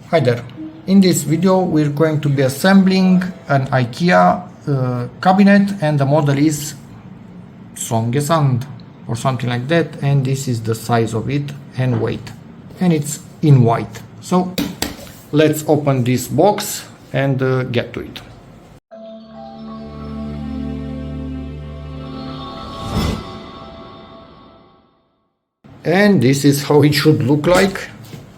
Hi there. In this video we're going to be assembling an IKEA cabinet, and the model is SONGESAND or something like that, and this is the size of it and weight, and it's in white. So let's open this box and get to it. And this is how it should look like.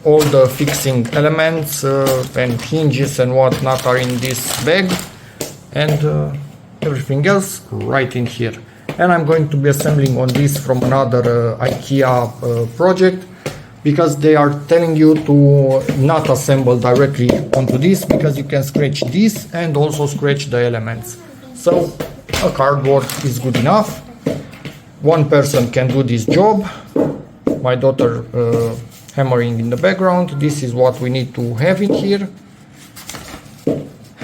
All the fixing elements and hinges and whatnot are in this bag, and everything else right in here. And I'm going to be assembling on this from another IKEA project, because they are telling you to not assemble directly onto this, because you can scratch this and also scratch the elements. So a cardboard is good enough. One person can do this job. My daughter hammering in the background. This is what we need to have in here.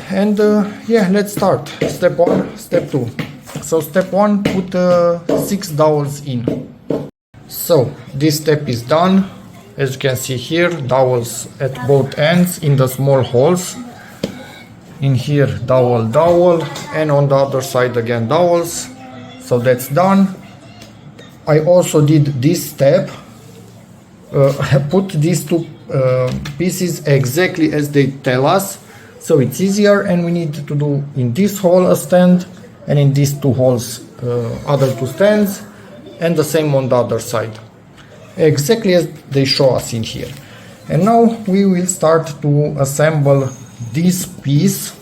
And yeah, let's start. Step 1, step 2. So step 1, put 6 dowels in. So this step is done. As you can see here, dowels at both ends in the small holes. In here, dowel, and on the other side again dowels. So that's done. I also did this step. I put these two pieces exactly as they tell us, so it's easier, and we need to do in this hole a stand, and in these two holes other two stands, and the same on the other side, exactly as they show us in here. And now we will start to assemble this piece,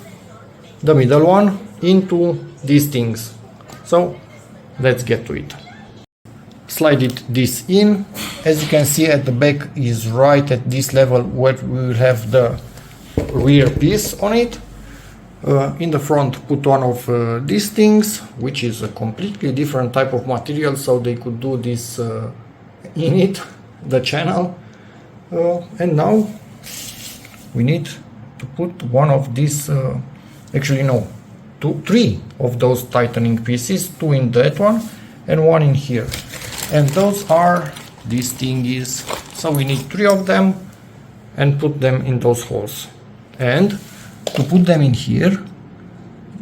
the middle one, into these things. So let's get to it. Slide this in. As you can see, at the back is right at this level where we will have the rear piece on it. In the front, put one of these things, which is a completely different type of material, so they could do this in it, the channel. And now we need to put one of these, actually no, three of those tightening pieces, 2 in that one and 1 in here. And those are these thingies, so we need 3 of them and put them in those holes. And to put them in here,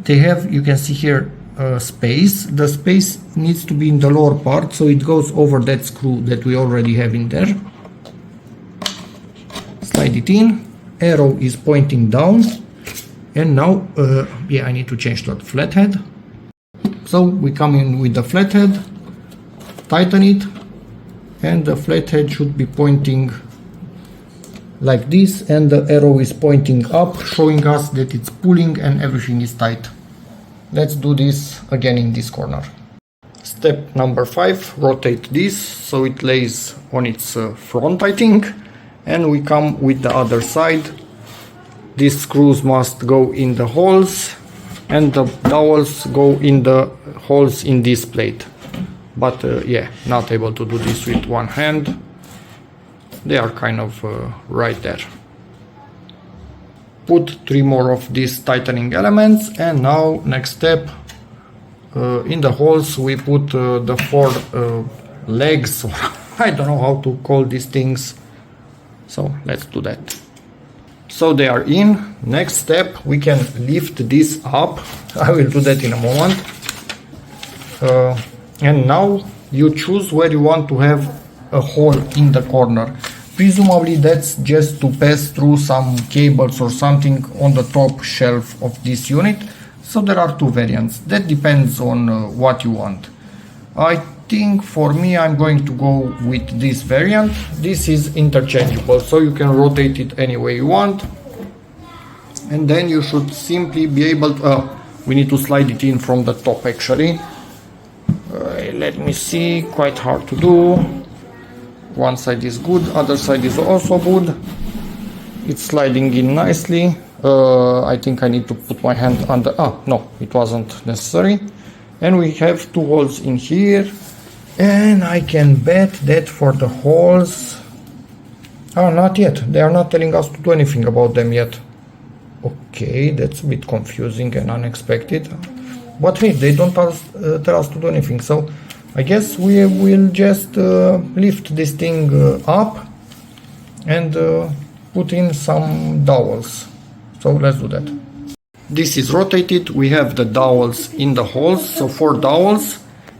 they have, you can see here, space. The space needs to be in the lower part, so it goes over that screw that we already have in there. Slide it in. Arrow is pointing down, and now yeah, I need to change to the flathead. So we come in with the flathead, tighten it, and the flathead should be pointing like this, and the arrow is pointing up, showing us that it's pulling and everything is tight. Let's do this again in this corner. Step number 5, rotate this so it lays on its front, I think, and we come with the other side. These screws must go in the holes, and the dowels go in the holes in this plate. But yeah, not able to do this with one hand. They are kind of right there. Put 3 more of these tightening elements, and now next step, in the holes we put the 4 legs, or I don't know how to call these things. So let's do that. So they are in. Next step, we can lift this up. I will do that in a moment. And now you choose where you want to have a hole in the corner. Presumably that's just to pass through some cables or something on the top shelf of this unit. So there are 2 variants. That depends on what you want. I think for me I'm going to go with this variant. This is interchangeable, so you can rotate it any way you want. And then you should simply be able to... we need to slide it in from the top actually. Let me see, quite hard to do. One side is good, other side is also good. It's sliding in nicely. I think I need to put my hand under... no, it wasn't necessary. And we have 2 holes in here. And I can bet that for the holes... not yet. They are not telling us to do anything about them yet. Okay, that's a bit confusing and unexpected. But hey, they don't tell us to do anything, so I guess we will just lift this thing up and put in some dowels. So let's do that. This is rotated. We have the dowels in the holes, so 4 dowels,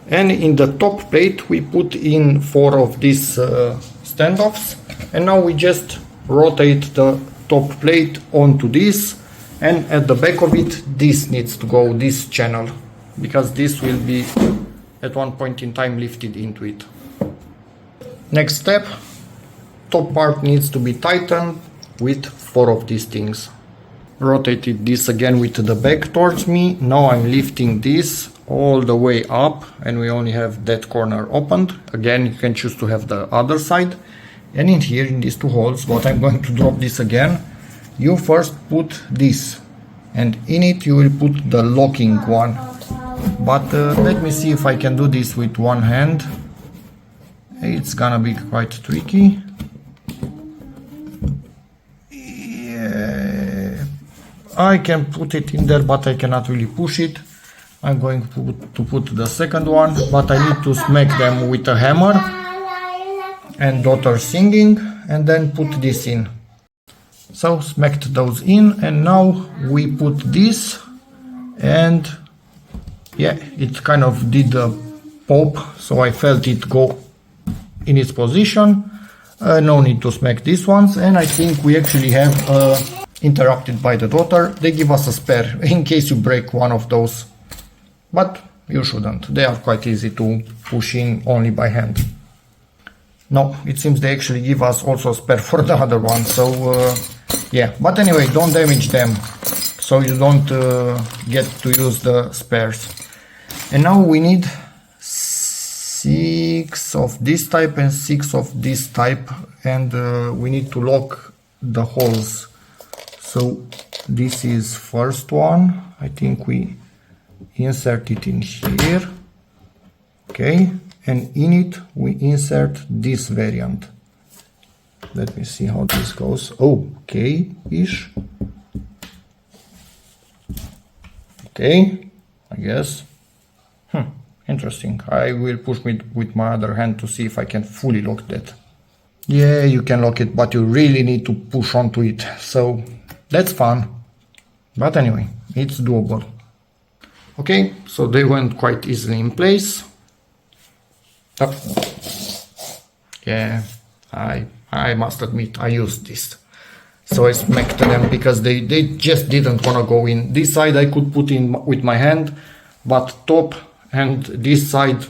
and in the top plate we put in 4 of these standoffs, and now we just rotate the top plate onto this, and at the back of it this needs to go, this channel, because this will be at one point in time lifted into it. Next step, top part needs to be tightened with 4 of these things. Rotated this again with the back towards me. Now I'm lifting this all the way up, and we only have that corner opened. Again, you can choose to have the other side. And in here, in these 2 holes, what I'm going to drop this again, you first put this, and in it you will put the locking one. But let me see if I can do this with one hand. It's gonna be quite tricky. Yeah, I can put it in there, but I cannot really push it. I'm going to put the second one, but I need to smack them with a hammer. And daughter singing, and then put this in. So smacked those in, and now we put this, and yeah, it kind of did a pop, so I felt it go in its position. No need to smack these ones, and I think we actually have interrupted by the daughter. They give us a spare in case you break one of those, but you shouldn't. They are quite easy to push in only by hand. No, it seems they actually give us also a spare for the other one, so yeah, but anyway, don't damage them, so you don't get to use the spares. And now we need 6 of this type and 6 of this type, and we need to lock the holes. So this is first one. I think we insert it in here. Okay, and in it we insert this variant. Let me see how this goes. Okay-ish. Okay, I guess. Interesting. I will push it with my other hand to see if I can fully lock that. Yeah, you can lock it, but you really need to push onto it. So that's fun. But anyway, it's doable. Okay, so they went quite easily in place. Oh. Yeah, I must admit, I used this. So I smacked them because they just didn't want to go in. This side I could put in with my hand, but top and this side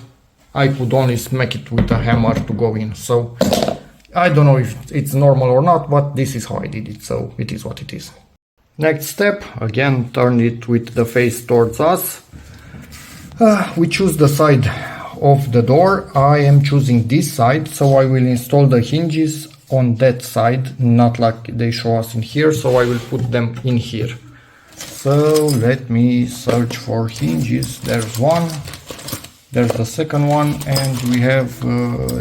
I could only smack it with a hammer to go in. So I don't know if it's normal or not, but this is how I did it, so it is what it is. Next step, again turn it with the face towards us. We choose the side of the door. I am choosing this side, so I will install the hinges on that side, not like they show us in here, so I will put them in here. So let me search for hinges. There's one, there's the second one, and we have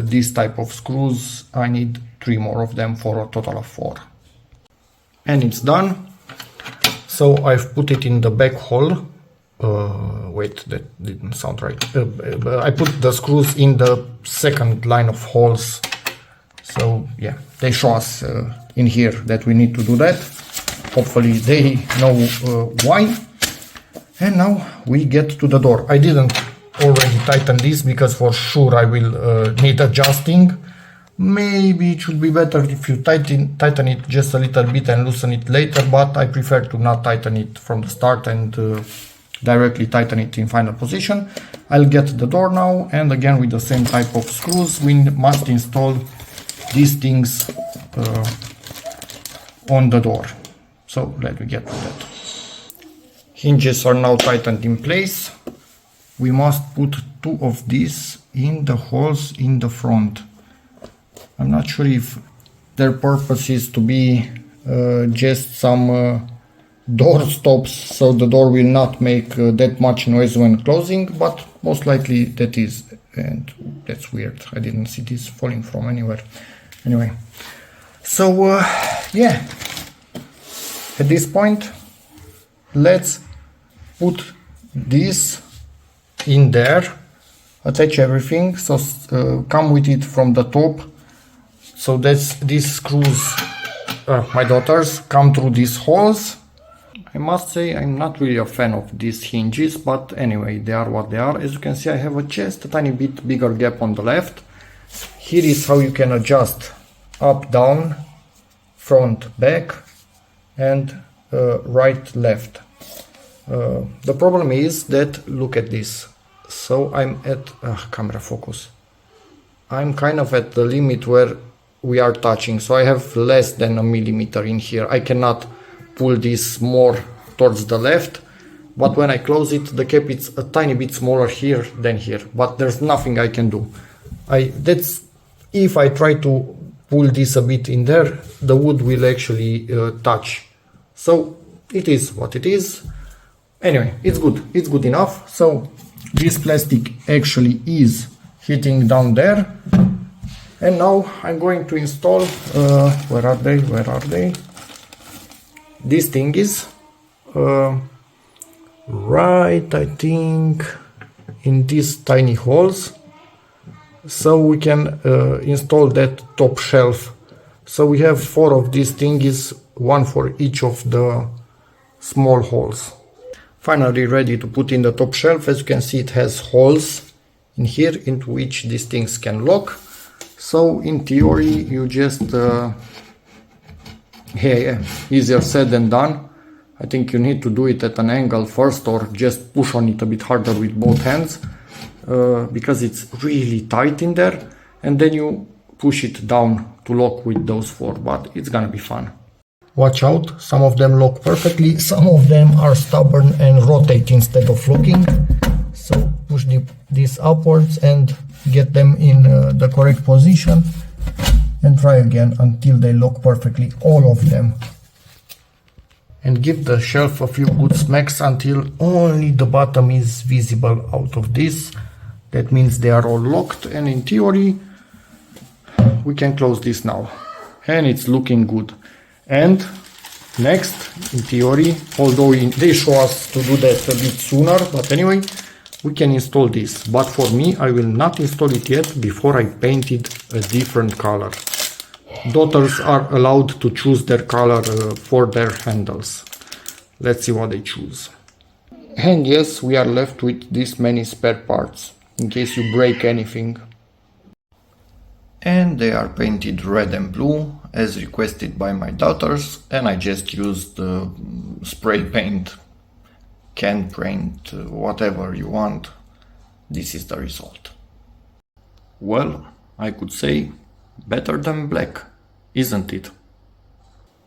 this type of screws. I need 3 more of them for a total of 4. And it's done. So I've put it in the back hole. Wait, that didn't sound right. I put the screws in the second line of holes. So yeah, they show us in here that we need to do that. Hopefully they know why. And now we get to the door. I didn't already tighten this because for sure I will need adjusting. Maybe it should be better if you tighten it just a little bit and loosen it later, but I prefer to not tighten it from the start and directly tighten it in final position. I'll get the door now, and again with the same type of screws we must install these things on the door. So let me get to that. Hinges are now tightened in place. We must put 2 of these in the holes in the front. I'm not sure if their purpose is to be just some door stops, so the door will not make that much noise when closing, but most likely that is, and that's weird. I didn't see this falling from anywhere. Anyway, so yeah, at this point let's put this in there, attach everything, so come with it from the top. So that's these screws my daughters come through these holes. I must say I'm not really a fan of these hinges, but anyway, they are what they are. As you can see, I have just a tiny bit bigger gap on the left. Here is how you can adjust up, down, front, back, and right, left. The problem is that, look at this. So I'm at, camera focus. I'm kind of at the limit where we are touching. So I have less than a millimeter in here. I cannot pull this more towards the left. But when I close it, the cap is a tiny bit smaller here than here. But there's nothing I can do. If I try to pull this a bit in there, the wood will actually touch. So it is what it is. Anyway, it's good. It's good enough. So this plastic actually is hitting down there. And now I'm going to install, where are they? Where are they? This thing is right, I think, in these tiny holes. So we can install that top shelf. So we have 4 of these things, one for each of the small holes. Finally ready to put in the top shelf. As you can see, it has holes in here into which these things can lock. So in theory, you just easier said than done. I think you need to do it at an angle first, or just push on it a bit harder with both hands, because it's really tight in there, and then you push it down to lock with those 4, but it's gonna be fun. Watch out, some of them lock perfectly, some of them are stubborn and rotate instead of locking. So push this upwards and get them in the correct position, and try again until they lock perfectly, all of them. And give the shelf a few good smacks until only the bottom is visible out of this. That means they are all locked, and in theory we can close this now, and it's looking good. And next, in theory, although they show us to do that a bit sooner, but anyway, we can install this. But for me, I will not install it yet before I painted a different color. Daughters are allowed to choose their color for their handles. Let's see what they choose. And yes, we are left with this many spare parts in case you break anything. And they are painted red and blue as requested by my daughters, and I just used spray paint, can paint, whatever you want. This is the result. Well, I could say better than black, isn't it?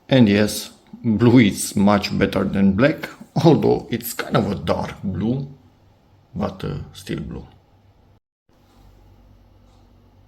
And yes, blue is much better than black, although it's kind of a dark blue, but still blue.